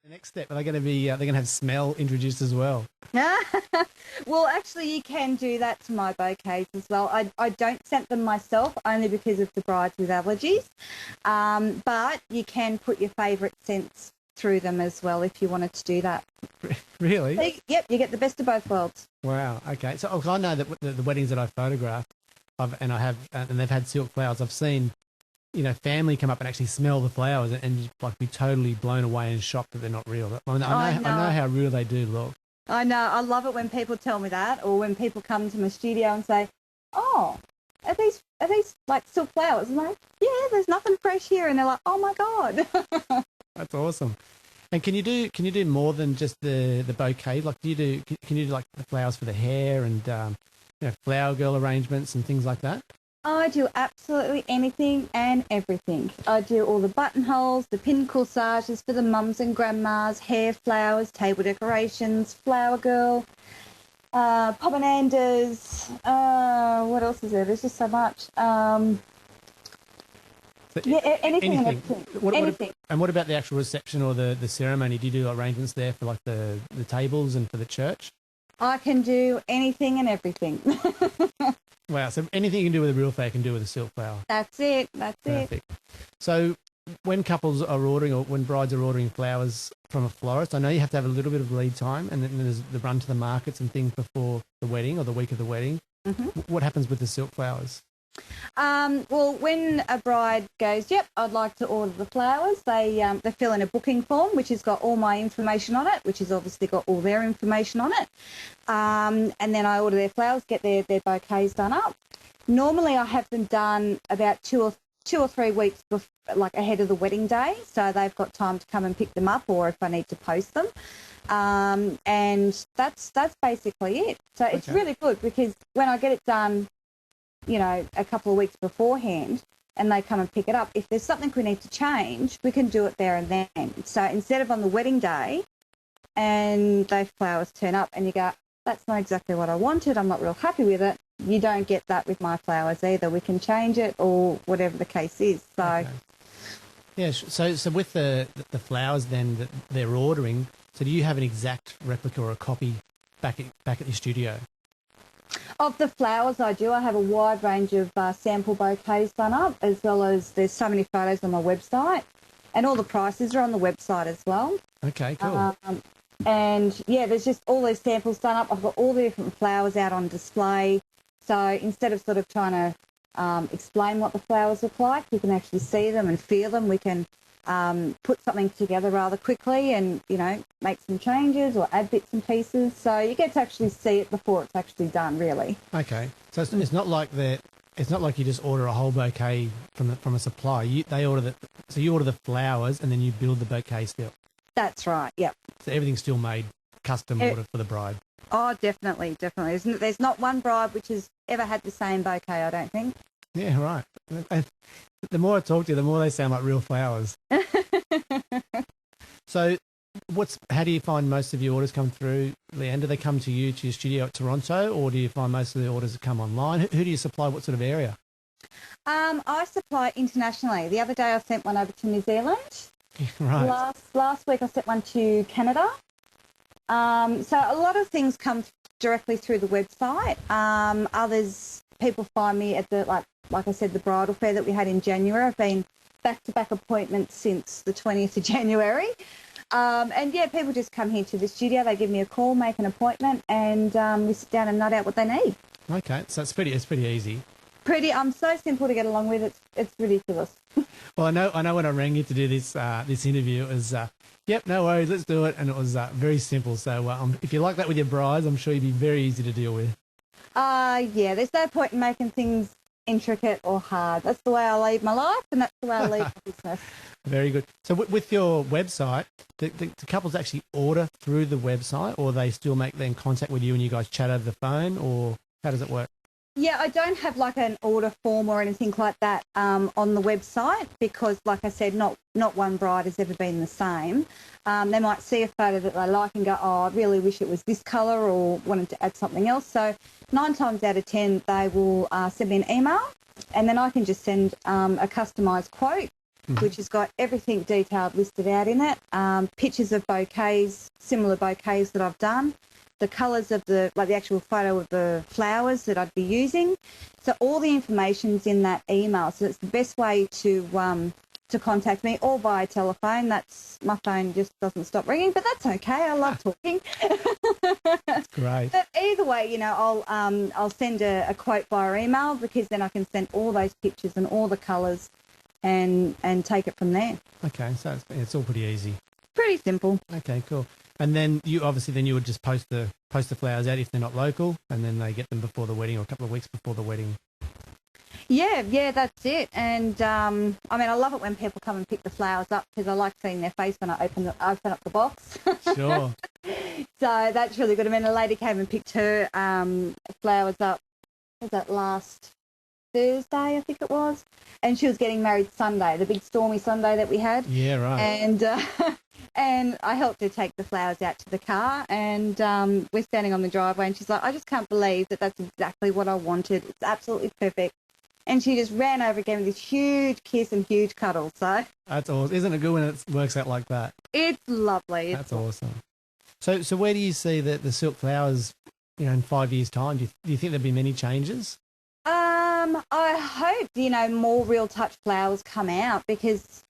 The next step, are they going to be? They're going to have smell introduced as well. Well, actually, you can do that to my bouquets as well. I don't scent them myself only because of the brides with allergies, but you can put your favourite scents through them as well if you wanted to do that. Really? So, yep, you get the best of both worlds. Wow. Okay. So I know that the weddings that I photographed, and they've had silk flowers. I've seen, family come up and actually smell the flowers and like be totally blown away and shocked that they're not real. I know how real they do look. I know. I love it when people tell me that, or when people come to my studio and say, "Oh, are these like silk flowers?" I'm like, "Yeah, there's nothing fresh here," and they're like, "Oh my god." That's awesome. And can you do more than just the bouquet? Like, can you do like the flowers for the hair and flower girl arrangements and things like that? I do absolutely anything and everything. I do all the buttonholes, the pin corsages for the mums and grandmas, hair flowers, table decorations, flower girl, pomarandas. What else is there? There's just so much. Anything and everything. Anything. And what about the actual reception or the ceremony? Do you do arrangements there for like the tables and for the church? I can do anything and everything. Wow, so anything you can do with a real flower, you can do with a silk flower. That's it. Perfect. So when couples are ordering or when brides are ordering flowers from a florist, I know you have to have a little bit of lead time, and then there's the run to the markets and things before the wedding or the week of the wedding. Mm-hmm. What happens with the silk flowers? Well, when a bride goes, "Yep, I'd like to order the flowers," they fill in a booking form, which has got all my information on it, which has obviously got all their information on it. And then I order their flowers, get their bouquets done up. Normally, I have them done about two or 3 weeks like ahead of the wedding day, so they've got time to come and pick them up, or if I need to post them. And that's basically it. So it's really good because when I get it done, a couple of weeks beforehand, and they come and pick it up, if there's something we need to change, we can do it there and then. So instead of on the wedding day and those flowers turn up and you go, "That's not exactly what I wanted, I'm not real happy with it," you don't get that with my flowers either. We can change it or whatever the case is. So okay. Yeah, so with the flowers then that they're ordering, so do you have an exact replica or a copy back at your studio? Of the flowers I do, I have a wide range of sample bouquets done up, as well as there's so many photos on my website, and all the prices are on the website as well. Okay, cool. And yeah, there's just all those samples done up. I've got all the different flowers out on display. So instead of sort of trying to explain what the flowers look like, you can actually see them and feel them. We can put something together rather quickly and, make some changes or add bits and pieces. So you get to actually see it before it's actually done, really. Okay. So it's not like it's not like you just order a whole bouquet from a supplier. You order the flowers and then you build the bouquet still. That's right, yep. So everything's still made custom order for the bride. Oh, definitely. There's not one bride which has ever had the same bouquet, I don't think. Yeah, right. The more I talk to you, the more they sound like real flowers. So how do you find most of your orders come through, Leanne? Do they come to you, to your studio at Toronto, or do you find most of the orders that come online? Who do you supply? What sort of area? I supply internationally. The other day I sent one over to New Zealand. Right. Last week I sent one to Canada. So a lot of things come directly through the website. Others, people find me at the, like I said, the bridal fair that we had in January. I've been back-to-back appointments since the 20th of January. And yeah, people just come here to the studio. They give me a call, make an appointment, and we sit down and nut out what they need. Okay, so it's pretty easy. I'm so simple to get along with. It's ridiculous. Well, I know when I rang you to do this interview, it was yep, no worries, let's do it, and it was very simple. So if you like that with your brides, I'm sure you'd be very easy to deal with. Yeah, there's no point in making things intricate or hard. That's the way I lead my life, and that's the way I lead my business. Very good. So with your website, the couples actually order through the website, or they still make then contact with you and you guys chat over the phone, or how does it work? Yeah, I don't have like an order form or anything like that on the website because, like I said, not one bride has ever been the same. They might see a photo that they like and go, "Oh, I really wish it was this colour," or wanted to add something else. So 9 times out of 10, they will send me an email, and then I can just send a customised quote which has got everything detailed listed out in it, pictures of bouquets, similar bouquets that I've done, the colours of the actual photo of the flowers that I'd be using. So all the information's in that email. So it's the best way to contact me, or via telephone. My phone just doesn't stop ringing, but that's okay. I love talking. That's great. But either way, I'll send a quote via email, because then I can send all those pictures and all the colours and take it from there. Okay, so it's all pretty easy. Pretty simple. Okay, cool. And then you would just post the flowers out if they're not local, and then they get them before the wedding or a couple of weeks before the wedding. Yeah, that's it. And I love it when people come and pick the flowers up, because I like seeing their face when I open up the box. Sure. So that's really good. A lady came and picked her flowers up. Was that last Thursday, I think it was? And she was getting married Sunday, the big stormy Sunday that we had. Yeah, right. And and I helped her take the flowers out to the car, and we're standing on the driveway, and she's like, I just can't believe that that's exactly what I wanted. It's absolutely perfect. And she just ran over again with this huge kiss and huge cuddle. So that's awesome. Isn't it good when it works out like that? It's lovely. That's awesome. So where do you see the silk flowers, in 5 years' time? Do you think there'll be many changes? I hope, more real touch flowers come out, because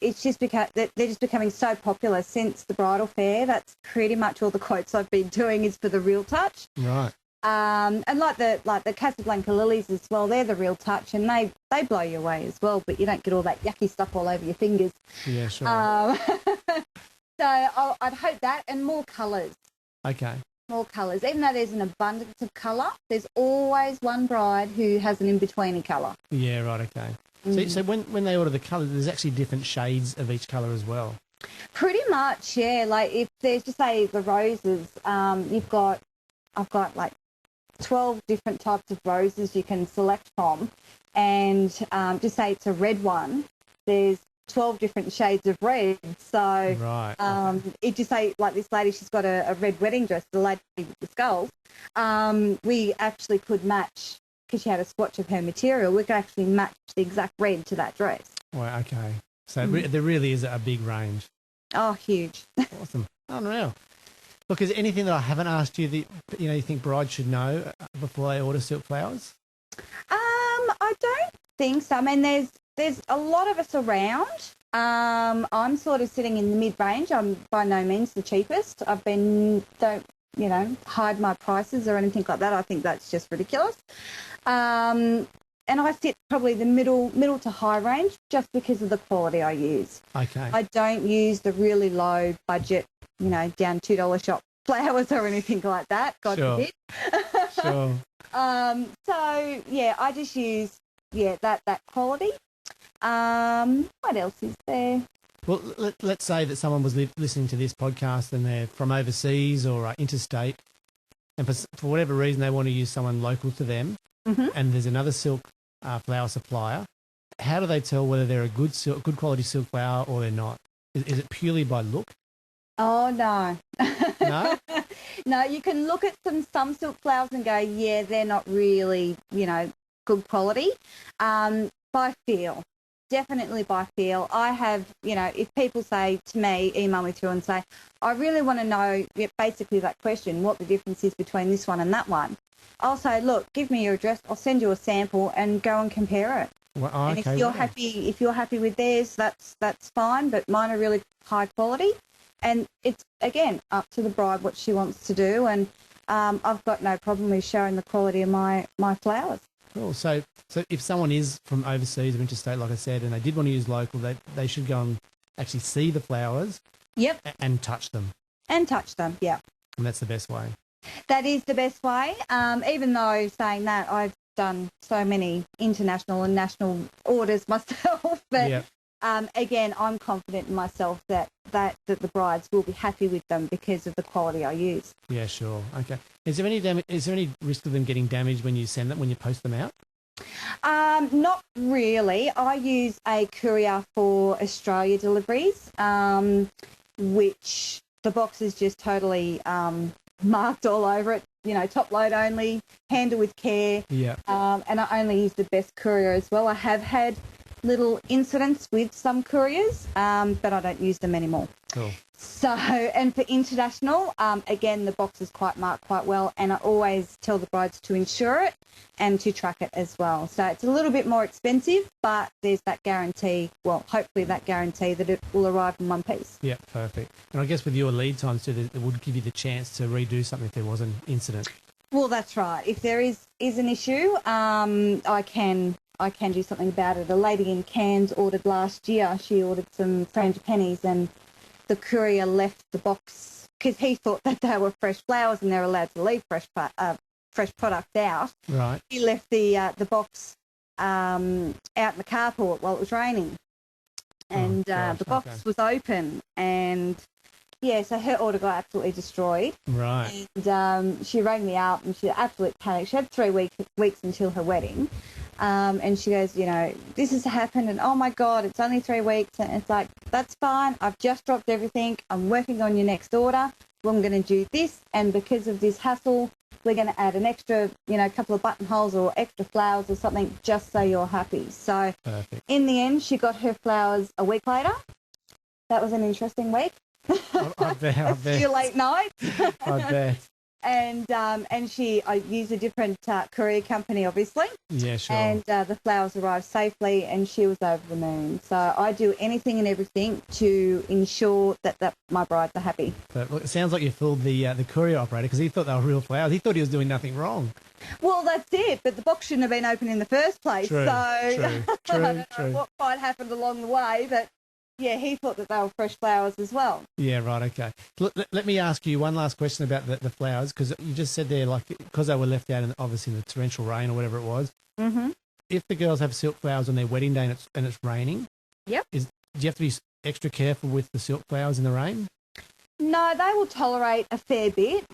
it's just they're just becoming so popular since the bridal fair. That's pretty much all the quotes I've been doing is for the real touch. Right. And like the Casablanca lilies as well, they're the real touch, and they blow you away as well, but you don't get all that yucky stuff all over your fingers. Yeah, sure. So I'd hope that, and more colours. Okay. More colours. Even though there's an abundance of colour, there's always one bride who has an in-betweeny colour. Yeah, right, okay. So when they order the colour, there's actually different shades of each colour as well? Pretty much, yeah. Like if there's, just say, the roses, I've got like 12 different types of roses you can select from, and just say it's a red one, there's 12 different shades of red. So right. it just say, like this lady, she's got a red wedding dress, the lady with the skulls. We actually could match, because she had a swatch of her material, we could actually match the exact red to that dress. Well, okay. So there really is a big range. Oh, huge. Awesome. Unreal. Look, is there anything that I haven't asked you that you think brides should know before they order silk flowers? I don't think so. There's a lot of us around. I'm sort of sitting in the mid-range. I'm by no means the cheapest. Don't hide my prices or anything like that. I think that's just ridiculous. And I sit probably the middle to high range, just because of the quality I use. Okay. I don't use the really low budget, down $2 shop flowers or anything like that. God forbid. Sure. So yeah, I just use that quality. What else is there? Well, let's say that someone was listening to this podcast and they're from overseas or interstate, and for whatever reason they want to use someone local to them, and there's another silk flower supplier. How do they tell whether they're a good quality silk flower or they're not? Is it purely by look? Oh, no. No? No, you can look at some silk flowers and go, yeah, they're not really, good quality. By feel. Definitely by feel. I have, if people say to me, email me through and say, I really want to know, basically that question, what the difference is between this one and that one. I'll say, look, give me your address. I'll send you a sample and go and compare it. Well, and okay, if you're happy with theirs, that's fine. But mine are really high quality, and it's again up to the bride what she wants to do. And I've got no problem with showing the quality of my flowers. Cool. So if someone is from overseas or interstate, like I said, and they did want to use local, they should go and actually see the flowers. Yep. And touch them. And touch them. Yeah. And that's the best way. That is the best way. Even though saying that, I've done so many international and national orders myself, but again, I'm confident in myself that the brides will be happy with them because of the quality I use. Yeah, sure. Okay. Is there any risk of them getting damaged when you send them, when you post them out? Not really. I use a courier for Australia deliveries, which the box is just totally marked all over it. Top load only, handle with care. Yeah. And I only use the best courier as well. I have had little incidents with some couriers, but I don't use them anymore. Cool. So, and for international, again, the box is quite marked quite well, and I always tell the brides to insure it and to track it as well. So it's a little bit more expensive, but there's that guarantee, well, hopefully that guarantee that it will arrive in one piece. Yeah, perfect. And I guess with your lead times too, it would give you the chance to redo something if there was an incident. Well, that's right. If there is an issue, I can do something about it. A lady in Cairns ordered last year. She ordered some frangipanis, and the courier left the box because he thought that they were fresh flowers and they're allowed to leave fresh product out. Right. He left the box out in the carport while it was raining, and the box was open, and yeah, so her order got absolutely destroyed. Right. And she rang me up, and she absolutely panicked. She had 3 weeks until her wedding. And she goes, this has happened, and oh my God, it's only 3 weeks. And it's like, that's fine. I've just dropped everything. I'm working on your next order. Well, I'm going to do this. And because of this hassle, we're going to add an extra, couple of buttonholes or extra flowers or something just so you're happy. So perfect. In the end, she got her flowers a week later. That was an interesting week. I bet. A few late nights. I bet. And I used a different courier company, obviously. Yeah, sure. And the flowers arrived safely, and she was over the moon. So I do anything and everything to ensure that my brides are happy. But look, it sounds like you fooled the courier operator, because he thought they were real flowers. He thought he was doing nothing wrong. Well, that's it. But the box shouldn't have been open in the first place. True, so true, I don't know what might happen along the way, but yeah, he thought that they were fresh flowers as well. Yeah, right, okay. Let me ask you one last question about the flowers, because you just said there, like, because they were left out, obviously in the torrential rain or whatever it was. Mm-hmm. If the girls have silk flowers on their wedding day and it's raining, yep. Do you have to be extra careful with the silk flowers in the rain? No, they will tolerate a fair bit.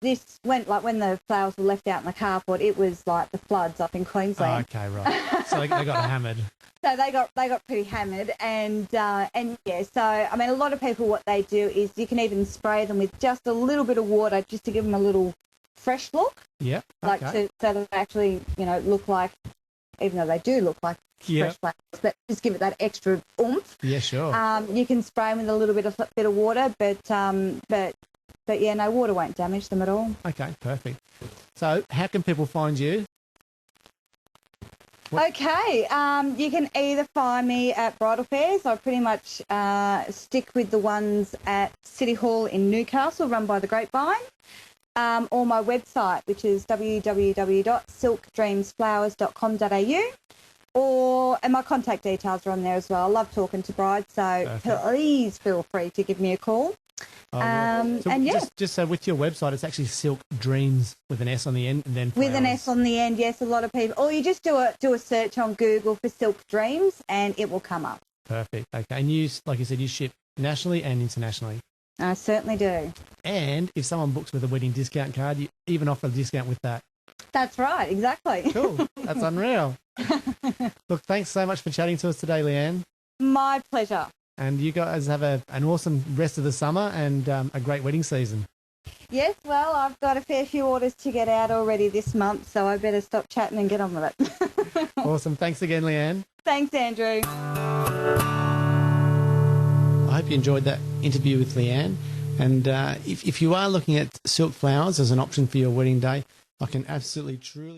This went when the flowers were left out in the carport, it was like the floods up in Queensland. Oh, okay, right. So they got hammered. So they got pretty hammered, and yeah. So I mean, a lot of people, what they do is you can even spray them with just a little bit of water, just to give them a little fresh look. Yeah. Okay. So they actually, look like, even though they do look like fresh flowers, but just give it that extra oomph. Yeah, sure. You can spray them with a little bit of water, but yeah, no, water won't damage them at all. Okay, perfect. So how can people find you? Okay, you can either find me at bridal fairs. I pretty much stick with the ones at City Hall in Newcastle, run by the Grapevine, or my website, which is www.silkdreamsflowers.com.au, and my contact details are on there as well. I love talking to brides, so please feel free to give me a call. Just so with your website, it's actually Silk Dreams with an S on the end, and then flowers. With an S on the end, yes. A lot of people, or you just do a search on Google for Silk Dreams, and it will come up. Perfect. Okay, and you, like you said, you ship nationally and internationally. I certainly do. And if someone books with a wedding discount card, you even offer a discount with that. That's right, exactly. Cool. That's unreal. Look, thanks so much for chatting to us today, Leanne. My pleasure. And you guys have an awesome rest of the summer and a great wedding season. Yes, well, I've got a fair few orders to get out already this month, so I better stop chatting and get on with it. Awesome. Thanks again, Leanne. Thanks, Andrew. I hope you enjoyed that interview with Leanne. And if you are looking at silk flowers as an option for your wedding day, I can absolutely, truly...